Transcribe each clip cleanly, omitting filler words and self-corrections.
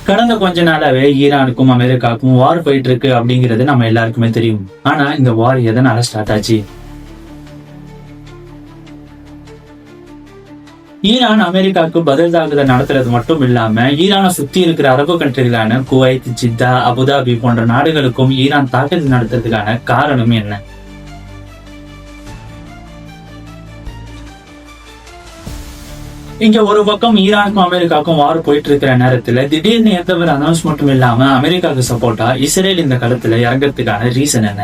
கடந்த கொஞ்ச நாளாவே ஈரானுக்கும் அமெரிக்காவுக்கும் வார் போயிட்டு இருக்கு அப்படிங்கிறது நம்ம எல்லாருக்குமே தெரியும். ஆனா இந்த வார் எதனால ஸ்டார்ட் ஆச்சு? ஈரான் அமெரிக்காவுக்கு பதில் தாக்குதல் நடத்துறது மட்டும் இல்லாம ஈரானை சுத்தி இருக்கிற அரபு கண்ட்ரிகளான குவைத், ஜித்தா, அபுதாபி போன்ற நாடுகளுக்கும் ஈரான் தாக்குதல் நடத்துறதுக்கான காரணம் என்ன? இங்க ஒரு பக்கம் ஈரானுக்கும் அமெரிக்காவுக்கும் வார் போயிட்டு இருக்கிற நேரத்துல திடீர்னு எந்த ஒரு அனௌன்ஸ்மெண்ட்டும் இல்லாம அமெரிக்காவுக்கு சப்போர்ட்டா இஸ்ரேல் இந்த களத்துல இறங்குறதுக்கான ரீசன் என்ன?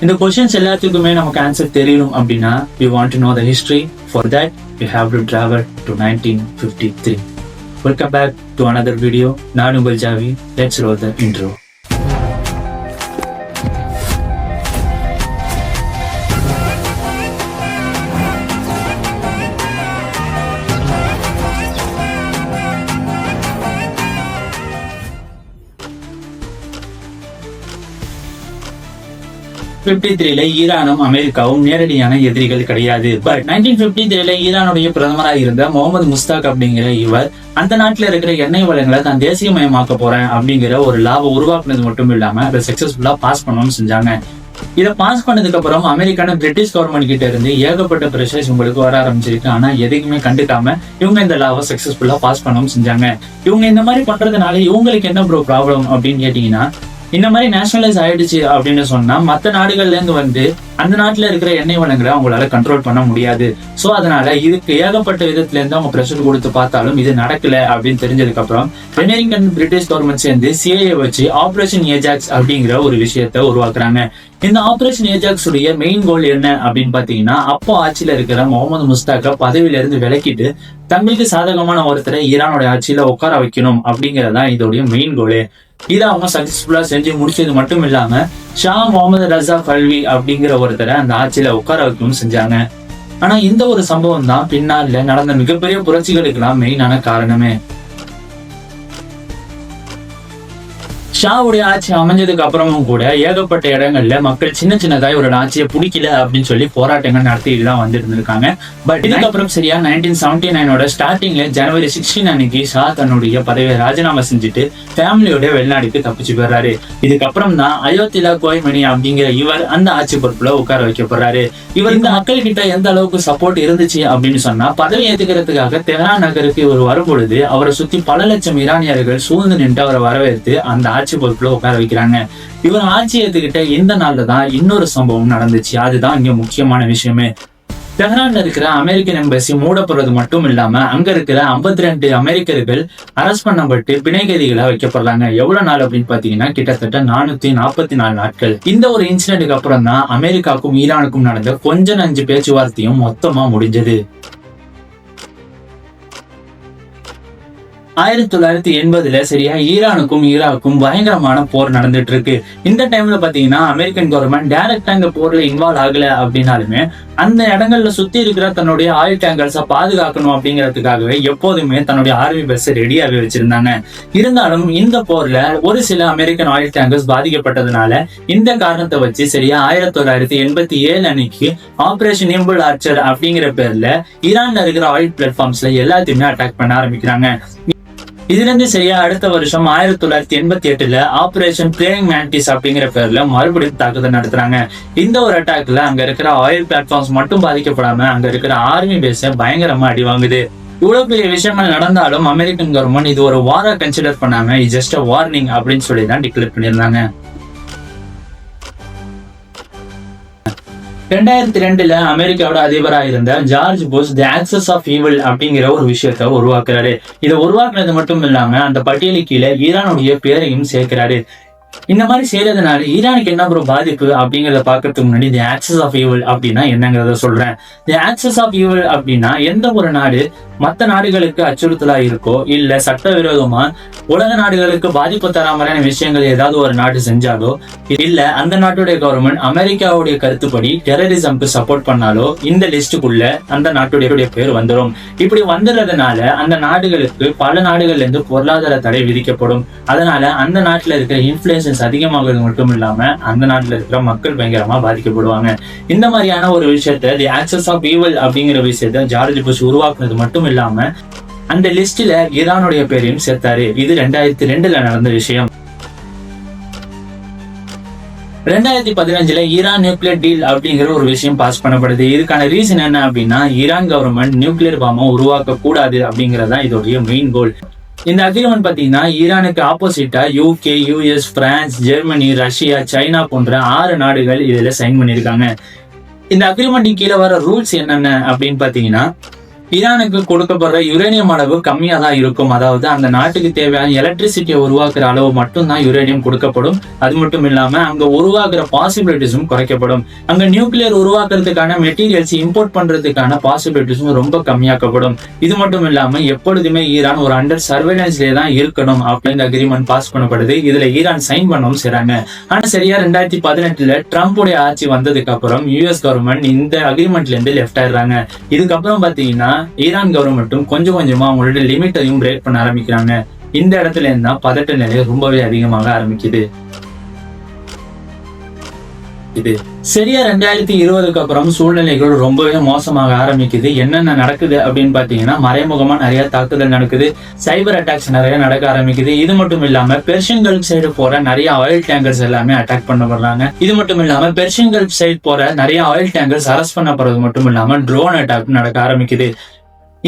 இந்த क्वेश्चंस எல்லாத்துக்குமே நமக்கு ஆன்சர் தெரியணும் அப்படின்னா we want to know the history. For that we have to travel to 1953. Welcome back to another video. நான் உங்கள் Xavi. Let's roll the intro. ஈரானும் அமெரிக்காவும் நேரடியான எதிரிகள் கிடையாது. பட் 1953 ஈரானுடைய பிரதமராக இருந்த முகமது முஸ்தாக் அப்படிங்கிற இவர் அந்த நாட்டுல இருக்கிற எண்ணெய் வளங்களை தான் தேசியமயமாக்க போறேன் அப்படிங்கிற ஒரு லாவை உருவாக்குனது மட்டும் இல்லாம அதை சக்சஸ்ஃபுல்லா பாஸ் பண்ணணும்னு செஞ்சாங்க. இதை பாஸ் பண்ணதுக்கு அப்புறம் அமெரிக்கான பிரிட்டிஷ் கவர்மெண்ட் கிட்ட இருந்து ஏகப்பட்ட பிரஷர்ஸ் உங்களுக்கு வர ஆரம்பிச்சிருக்கு. ஆனா எதையுமே கண்டுக்காம இவங்க இந்த லாவை சக்சஸ்ஃபுல்லா பாஸ் பண்ணணும்னு செஞ்சாங்க. இவங்க இந்த மாதிரி பண்றதுனால இவங்களுக்கு என்ன ப்ராப்ளம் அப்படின்னு கேட்டீங்கன்னா, இந்த மாதிரி நேஷனலைஸ் ஆயிடுச்சு அப்படின்னு சொன்னா மற்ற நாடுகள்ல இருந்து வந்து அந்த நாட்டுல இருக்கிற எண்ணெய் வளங்களை அவங்களால கண்ட்ரோல் பண்ண முடியாது. சோ அதனால இதுக்கு ஏகப்பட்ட விதத்துல இருந்து அவங்க பிரஷர் கொடுத்து பார்த்தாலும் இது நடக்கல அப்படின்னு தெரிஞ்சதுக்கு அப்புறம் அமெரிக்கன் பிரிட்டிஷ் கவர்மெண்ட் சேர்ந்து சிஐஏ வச்சு ஆபரேஷன் ஏஜாக்ஸ் அப்படிங்கிற ஒரு விஷயத்த உருவாக்குறாங்க. இந்த ஆபரேஷன் ஏஜாக்ஸ் உடைய மெயின் கோல் என்ன அப்படின்னு பாத்தீங்கன்னா, அப்போ ஆட்சியில இருக்கிற முகமது முஸ்தாக்க பதவியில இருந்து விலக்கிட்டு தங்களுக்கு சாதகமான ஒருத்தரை ஈரானோட ஆட்சியில உட்கார வைக்கணும் அப்படிங்கறதான் இதோடைய மெயின் கோலு. இதை அவங்க சக்சஸ்ஃபுல்லா செஞ்சு முடிச்சது மட்டும் இல்லாம ஷா முகமது ரஜா பல்வி அப்படிங்கிற ஒருத்தரை அந்த ஆட்சியில உட்கார வைக்கணும்னு செஞ்சாங்க. ஆனா இந்த ஒரு சம்பவம் தான் பின்னால நடந்த மிகப்பெரிய புரட்சிகளுக்கெல்லாம் மெயினான காரணமே. ஷாவுடைய ஆட்சி அமைஞ்சதுக்கு அப்புறமும் கூட ஏகப்பட்ட இடங்கள்ல மக்கள் சின்ன சின்னதா இவரோட ஆட்சியை பிடிக்கல அப்படின்னு சொல்லி போராட்டங்கள் நடத்திட்டு தான் வந்துட்டு இருந்திருக்காங்க. பட் இதுக்கப்புறம் சரியா 1979 ஸ்டார்டிங்ல ஜனவரி 16 அன்னைக்கு ஷா தன்னுடைய பதவியை ராஜினாமா செஞ்சுட்டு ஃபேமிலியோட வெளிநாடுக்கு தப்பிச்சு போயிடுறாரு. இதுக்கப்புறம் தான் அயோத்திலா கோய்மணி அப்படிங்கிற இவர் அந்த ஆட்சி பொறுப்புல உட்கார வைக்கப்படுறாரு. இவர் இந்த மக்கள் கிட்ட எந்த அளவுக்கு சப்போர்ட் இருந்துச்சு அப்படின்னு சொன்னா, பதவி ஏத்துக்கிறதுக்காக தெஹ்ரான் நகருக்கு இவர் வரும்பொழுது அவரை சுத்தி பல லட்சம் ஈரானியர்கள் சூழ்ந்து நின்று அவரை வரவேற்று அந்த ஆட்சி பொறுப்புல உட்கார வைக்கிறாங்க. இவர் ஆட்சி ஏத்துக்கிட்ட இந்த நாள்ல தான் இன்னொரு சம்பவம் நடந்துச்சு. அதுதான் இங்க முக்கியமான விஷயமே. தெஹ்ரான்ல இருக்கிற அமெரிக்கன் எம்பசி மூடப்படுறது மட்டும் இல்லாம அங்க இருக்கிற 52 அமெரிக்கர்கள் அரெஸ்ட் பண்ணப்பட்டு பிணை கைதிகளா வைக்கப்படுறாங்க. எவ்வளவு நாள் அப்படின்னு பாத்தீங்கன்னா கிட்டத்தட்ட 444 நாட்கள். இந்த ஒரு இன்சிடென்ட்க்கு அப்புறம் தான் அமெரிக்காவுக்கும் ஈரானுக்கும் நடந்த கொஞ்ச நஞ்சு பேச்சுவார்த்தையும் மொத்தமா முடிஞ்சது. 1980 சரியா ஈரானுக்கும் ஈராக்கும் பயங்கரமான போர் நடந்துட்டு இருக்கு. இந்த டைம்ல பாத்தீங்கன்னா அமெரிக்கன் கவர்மெண்ட் டைரக்டா இந்த போர்ல இன்வால்வ் ஆகல அப்படின்னாலுமே அந்த இடங்கள்ல சுத்தி இருக்கிற தன்னுடைய ஆயில் டேங்கர்ஸ பாதுகாக்கணும் அப்படிங்கிறதுக்காகவே எப்போதுமே தன்னுடைய ஆர்மி பஸ் ரெடியாவே வச்சிருந்தாங்க. இருந்தாலும் இந்த போர்ல ஒரு சில அமெரிக்கன் ஆயில் டேங்கர்ஸ் பாதிக்கப்பட்டதுனால இந்த காரணத்தை வச்சு சரியா 1987 அன்னைக்கு ஆபரேஷன் இம்பிள் ஆர்ச்சர் அப்படிங்கிற பேர்ல ஈரான்ல இருக்கிற ஆயில் பிளாட்ஃபார்ம்ஸ்ல எல்லாத்தையுமே அட்டாக் பண்ண ஆரம்பிக்கிறாங்க. இதுல இருந்து சரியா அடுத்த வருஷம் 1988 ஆபரேஷன் பிரேயிங் மேண்டிஸ் அப்படிங்கிற பேர்ல மறுபடியும் தாக்குதல் நடத்துறாங்க. இந்த ஒரு அட்டாக்ல அங்க இருக்கிற ஆயில் பிளாட்ஃபார்ம்ஸ் மட்டும் பாதிக்கப்படாம அங்க இருக்கிற ஆர்மி பேஸ பயங்கரமா அடி வாங்குது. இவ்வளவு பெரிய விஷயங்கள் நடந்தாலும் அமெரிக்கன் கவர்மெண்ட் இது ஒரு வாரா கன்சிடர் பண்ணாம இது ஜஸ்ட் அ வார்னிங் அப்படின்னு சொல்லி தான் டிக்ளேர் பண்ணியிருந்தாங்க. 2002 அமெரிக்காவோட அதிபராக இருந்த George Bush the axis of evil அப்படிங்கிற ஒரு விஷயத்த உருவாக்குறாரு. இதை உருவாக்குறது மட்டும் இல்லாம அந்த பட்டியலுக்கு கீழே ஈரானுடைய பேரையும் சேர்க்கிறாரு. இந்த மாதிரி செய்யறதுனால ஈரானுக்கு என்ன ஒரு பாதிப்பு அப்படிங்கறத பாக்கிறதுக்கு முன்னாடி தி ஆக்சஸ் ஆஃப் ஈவில் அப்படின்னா என்னங்கிறத சொல்றேன். தி ஆக்சஸ் ஆஃப் ஈவில் அப்படின்னா எந்த ஒரு நாடு மற்ற நாடுகளுக்கு அச்சுறுத்தலா இருக்கோ இல்ல சட்டவிரோதமா உலக நாடுகளுக்கு பாதிப்பு தர மாதிரியான விஷயங்கள் ஏதாவது ஒரு நாடு செஞ்சாலோ இல்ல அந்த நாட்டுடைய கவர்மெண்ட் அமெரிக்காவுடைய கருத்துப்படி டெரரிசம்க்கு சப்போர்ட் பண்ணாலோ இந்த லிஸ்டுக்குள்ள அந்த நாட்டுடைய பேர் வந்துடும். இப்படி வந்துடுறதுனால அந்த நாடுகளுக்கு பல நாடுகள்ல இருந்து பொருளாதார தடை விதிக்கப்படும். அதனால அந்த நாட்டுல இருக்கிற இன்ஃபுளுசன்ஸ் அதிகமாகிறது மட்டும் இல்லாம அந்த நாட்டுல இருக்கிற மக்கள் பயங்கரமா பாதிக்கப்படுவாங்க. இந்த மாதிரியான ஒரு விஷயத்த தி ஆக்சஸ் ஆஃப் ஈவில் அப்படிங்கிற விஷயத்த ஜார்ஜ் புஷ் உருவாக்குனது மட்டும் இல்லாம அந்த லிஸ்ட்ல ஈரானுடைய பேரையும் சேர்த்தாரு. இது 2002 நடந்த விஷயம். 2015 ஈரான் நியூக்ளியர் டீல் அப்படிங்கிற ஒரு விஷயம் பாஸ் பண்ணப்படுது. இதுக்கான ரீசன் என்ன அப்படின்னா, ஈரான் கவர்மெண்ட் நியூக்ளியர் பாம்பை உருவாக்க கூடாது அப்படிங்கறதா இதோடைய மெயின் கோல். இந்த அக்ரிமெண்ட் பாத்தீங்கன்னா ஈரானுக்கு ஆப்போசிட்டா UK, US, France, Germany, Russia, China போன்ற 6 நாடுகள் இதுல சைன் பண்ணிருக்காங்க. இந்த அக்ரிமெண்ட் கீழே வர ரூல்ஸ் என்னென்ன அப்படின்னு பாத்தீங்கன்னா, ஈரானுக்கு கொடுக்கப்படுற யுரேனியம் அளவு கம்மியா தான் இருக்கும். அதாவது அந்த நாட்டுக்கு தேவையான எலக்ட்ரிசிட்டியை உருவாக்குற அளவு மட்டும்தான் யுரேனியம் கொடுக்கப்படும். அது மட்டும் இல்லாம அங்க உருவாக்குற பாசிபிலிட்டிஸும் குறைக்கப்படும். அங்க நியூக்ளியர் உருவாக்குறதுக்கான மெட்டீரியல்ஸ் இம்போர்ட் பண்றதுக்கான பாசிபிலிட்டிஸும் ரொம்ப கம்மியாக்கப்படும். இது மட்டும் இல்லாம எப்பொழுதுமே ஈரான் ஒரு அண்டர் சர்வேலன்ஸ்லேயே தான் இருக்கணும் அப்படின்னு அக்ரிமெண்ட் பாஸ் பண்ணப்படுது. இதுல ஈரான் சைன் பண்ணவும் செய்றாங்க. ஆனா சரியா 2018 ட்ரம்ப்புடைய ஆட்சி வந்ததுக்கு அப்புறம் US கவர்மெண்ட் இந்த அக்ரிமெண்ட்ல இருந்து லெஃப்ட் ஆயிடுறாங்க. இதுக்கப்புறம் பாத்தீங்கன்னா ஈரான் கவர்மெண்ட்டும் கொஞ்சம் கொஞ்சமா அவங்களோட லிமிட்டையும் பிரேக் பண்ண ஆரம்பிக்கிறாங்க. இந்த இடத்துல இருந்தா பதட்ட நிலை ரொம்பவே அதிகமாக ஆரம்பிக்குது. இது சரியா 2020க்கு அப்புறம் சூழ்நிலைகள் ரொம்பவே மோசமாக ஆரம்பிக்குது. என்னென்ன நடக்குது அப்படின்னு பாத்தீங்கன்னா, மறைமுகமா நிறைய தாக்குதல் நடக்குது, சைபர் அட்டாக்ஸ் நிறைய நடக்க ஆரம்பிக்குது. இது மட்டும் இல்லாம பெர்ஷியன் கல்ஃப் சைடு போற நிறைய ஆயில் டேங்கர்ஸ் எல்லாமே அட்டாக் பண்ணப்படுறாங்க. இது மட்டும் இல்லாம பெர்ஷியன் கல்ஃப் சைடு போற நிறைய ஆயில் டேங்கர்ஸ் அரெஸ்ட் பண்ணப்படுறது மட்டும் இல்லாம ட்ரோன் அட்டாக் நடக்க ஆரம்பிக்குது.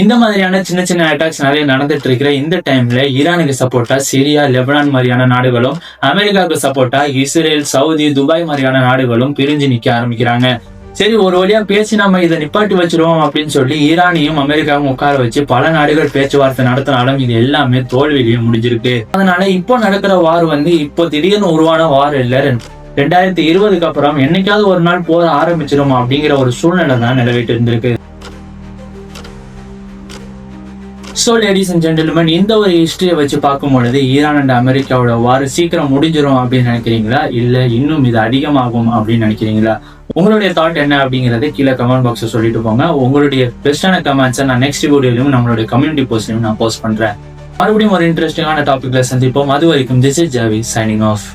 இந்த மாதிரியான சின்ன சின்ன அட்டாக்ஸ் நிறைய நடந்துட்டு இருக்கிற இந்த டைம்ல ஈரானுக்கு சப்போர்ட்டா சிரியா, லெபனான் மாதிரியான நாடுகளும், அமெரிக்காவுக்கு சப்போர்ட்டா இஸ்ரேல், சவுதி, துபாய் மாதிரியான நாடுகளும் பிரிஞ்சு நிக்க ஆரம்பிக்கிறாங்க. சரி, ஒரு வழியா பேசி நம்ம இதை நிப்பாட்டி வச்சிருவோம் அப்படின்னு சொல்லி ஈரானையும் அமெரிக்காவும் உட்கார வச்சு பல நாடுகள் பேச்சுவார்த்தை நடத்தினாலும் இது எல்லாமே தோல்வியிலையும் முடிஞ்சிருக்கு. அதனால இப்போ நடக்கிற வார் இப்போ திடீர்னு உருவான வார் இல்ல. 2020க்கு அப்புறம் என்னைக்காவது ஒரு நாள் போர் ஆரம்பிச்சிடும் அப்படிங்கிற ஒரு சூழ்நிலை தான் நிலவிட்டு இருந்திருக்கு. So ladies and gentlemen, இந்த ஒரு ஹிஸ்டரியை வச்சு பார்க்கும் பொழுது ஈரான் அண்ட் அமெரிக்காவோட வார் சீக்கிரம் முடிஞ்சிடும் அப்படின்னு நினைக்கிறீங்களா, இல்ல இன்னும் இது அதிகமாகும் அப்படின்னு நினைக்கிறீங்களா? உங்களுடைய தாட் என்ன அப்படிங்கறத கீழே கமெண்ட் பாக்ஸ் சொல்லிட்டு போங்க. உங்களுடைய பெஸ்டான கமெண்ட்ஸை நான் நெக்ஸ்ட் வீடியோலையும் நம்மளுடைய கம்யூனிட்டி போஸ்ட்லையும் நான் போஸ்ட் பண்றேன். மறுபடியும் ஒரு இன்ட்ரெஸ்டிங்கான டாபிக்ல சந்திப்போம். அது வரைக்கும் திஸ் இஸ் ஜாவி சைனிங் ஆஃப்.